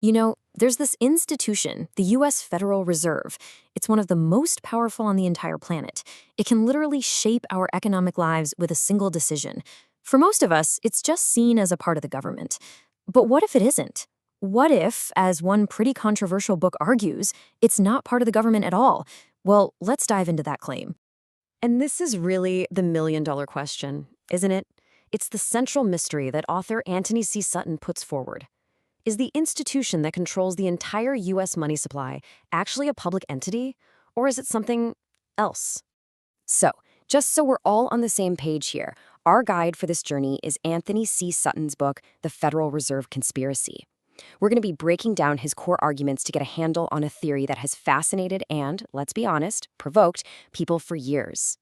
There's this institution, the U.S. Federal Reserve. It's one of the most powerful on the entire planet. It can literally shape our economic lives with a single decision. For most of us, it's just seen as a part of the government. But what if it isn't? What if, as one pretty controversial book argues, it's not part of the government at all? Well, let's dive into that claim. And this is really the million-dollar question, isn't it? It's the central mystery that author Antony C. Sutton puts forward. Is the institution that controls the entire U.S. money supply actually a public entity, or is it something else? So, just so we're all on the same page here, our guide for this journey is Antony C. Sutton's book, The Federal Reserve Conspiracy. We're going to be breaking down his core arguments to get a handle on a theory that has fascinated and, let's be honest, provoked people for years.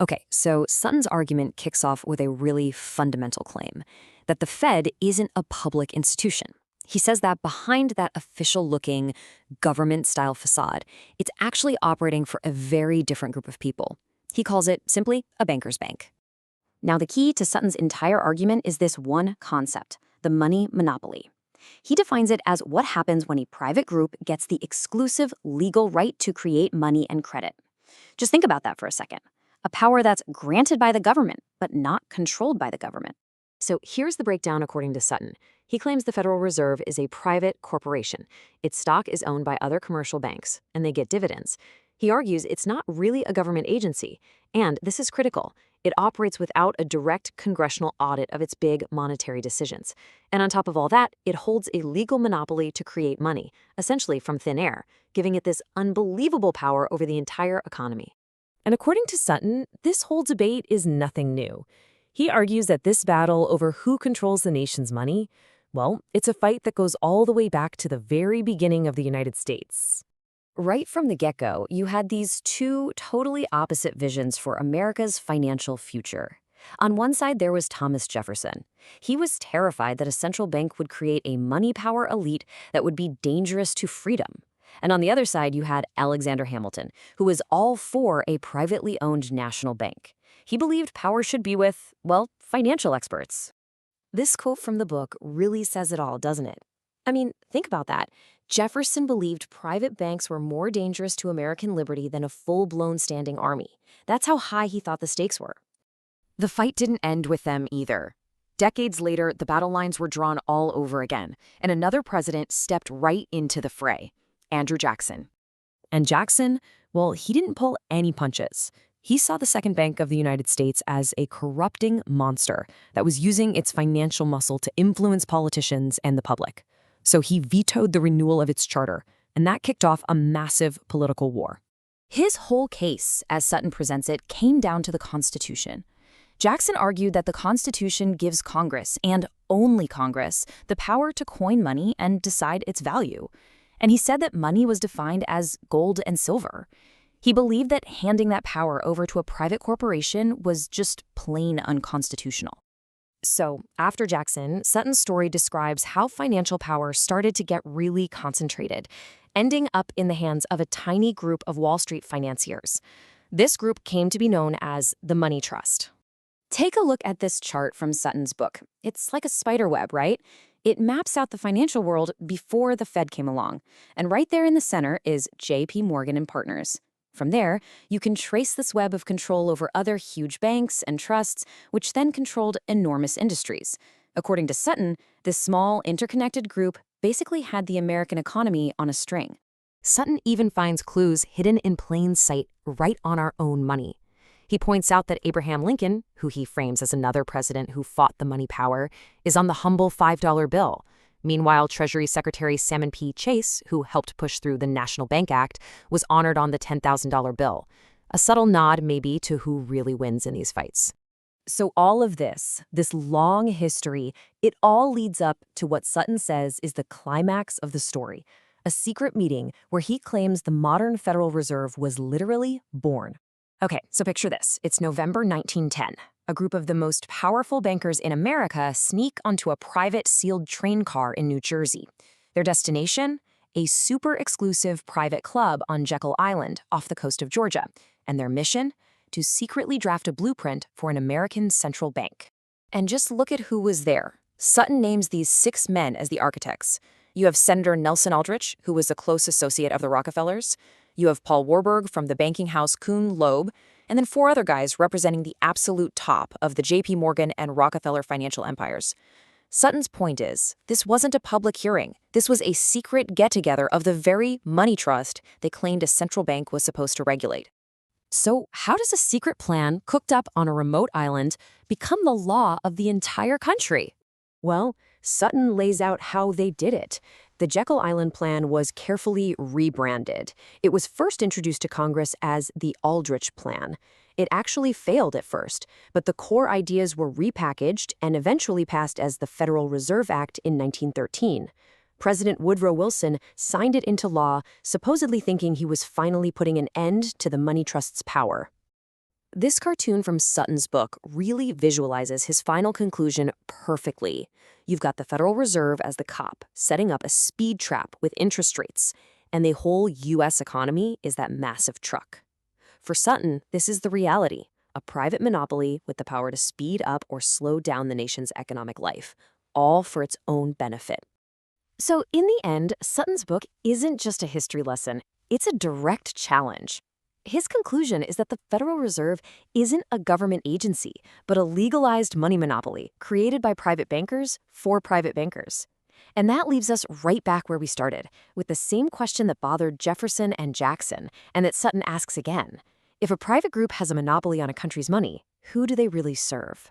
Okay, so Sutton's argument kicks off with a really fundamental claim, that the Fed isn't a public institution. He says that behind that official-looking, government-style facade, it's actually operating for a very different group of people. He calls it simply a banker's bank. Now, the key to Sutton's entire argument is this one concept, the money monopoly. He defines it as what happens when a private group gets the exclusive legal right to create money and credit. Just think about that for a second. A power that's granted by the government, but not controlled by the government. So here's the breakdown according to Sutton. He claims the Federal Reserve is a private corporation. Its stock is owned by other commercial banks, and they get dividends. He argues it's not really a government agency, and this is critical. It operates without a direct congressional audit of its big monetary decisions. And on top of all that, it holds a legal monopoly to create money, essentially from thin air, giving it this unbelievable power over the entire economy. And according to Sutton, this whole debate is nothing new. He argues that this battle over who controls the nation's money, well, it's a fight that goes all the way back to the very beginning of the United States. Right from the get-go, you had these two totally opposite visions for America's financial future. On one side, there was Thomas Jefferson. He was terrified that a central bank would create a money power elite that would be dangerous to freedom. And on the other side, you had Alexander Hamilton, who was all for a privately owned national bank. He believed power should be with, well, financial experts. This quote from the book really says it all, doesn't it? I mean, think about that. Jefferson believed private banks were more dangerous to American liberty than a full-blown standing army. That's how high he thought the stakes were. The fight didn't end with them either. Decades later, the battle lines were drawn all over again, and another president stepped right into the fray. Andrew Jackson. And Jackson, well, he didn't pull any punches. He saw the Second Bank of the United States as a corrupting monster that was using its financial muscle to influence politicians and the public. So he vetoed the renewal of its charter, and that kicked off a massive political war. His whole case, as Sutton presents it, came down to the Constitution. Jackson argued that the Constitution gives Congress, and only Congress, the power to coin money and decide its value. And he said that money was defined as gold and silver. He believed that handing that power over to a private corporation was just plain unconstitutional. So, after Jackson, Sutton's story describes how financial power started to get really concentrated, ending up in the hands of a tiny group of Wall Street financiers. This group came to be known as the Money Trust. Take a look at this chart from Sutton's book. It's like a spider web, right? It maps out the financial world before the Fed came along. And right there in the center is J.P. Morgan and Partners. From there, you can trace this web of control over other huge banks and trusts, which then controlled enormous industries. According to Sutton, this small, interconnected group basically had the American economy on a string. Sutton even finds clues hidden in plain sight right on our own money. He points out that Abraham Lincoln, who he frames as another president who fought the money power, is on the humble $5 bill. Meanwhile, Treasury Secretary Salmon P. Chase, who helped push through the National Bank Act, was honored on the $10,000 bill. A subtle nod, maybe, to who really wins in these fights. So all of this long history, it all leads up to what Sutton says is the climax of the story, a secret meeting where he claims the modern Federal Reserve was literally born. Okay, so picture this. It's November 1910. A group of the most powerful bankers in America sneak onto a private sealed train car in New Jersey. Their destination? A super exclusive private club on Jekyll Island off the coast of Georgia. And their mission? To secretly draft a blueprint for an American central bank. And just look at who was there. Sutton names these 6 men as the architects. You have Senator Nelson Aldrich, who was a close associate of the Rockefellers. You have Paul Warburg from the banking house Kuhn Loeb, and then 4 other guys representing the absolute top of the J.P. Morgan and Rockefeller financial empires. Sutton's point is, this wasn't a public hearing. This was a secret get-together of the very money trust they claimed a central bank was supposed to regulate. So, how does a secret plan cooked up on a remote island become the law of the entire country? Well, Sutton lays out how they did it. The Jekyll Island Plan was carefully rebranded. It was first introduced to Congress as the Aldrich Plan. It actually failed at first, but the core ideas were repackaged and eventually passed as the Federal Reserve Act in 1913. President Woodrow Wilson signed it into law, supposedly thinking he was finally putting an end to the money trust's power. This cartoon from Sutton's book really visualizes his final conclusion perfectly. You've got the Federal Reserve as the cop, setting up a speed trap with interest rates, and the whole U.S. economy is that massive truck. For Sutton, this is the reality, a private monopoly with the power to speed up or slow down the nation's economic life, all for its own benefit. So, in the end, Sutton's book isn't just a history lesson, it's a direct challenge. His conclusion is that the Federal Reserve isn't a government agency, but a legalized money monopoly created by private bankers for private bankers. And that leaves us right back where we started, with the same question that bothered Jefferson and Jackson, and that Sutton asks again. If a private group has a monopoly on a country's money, who do they really serve?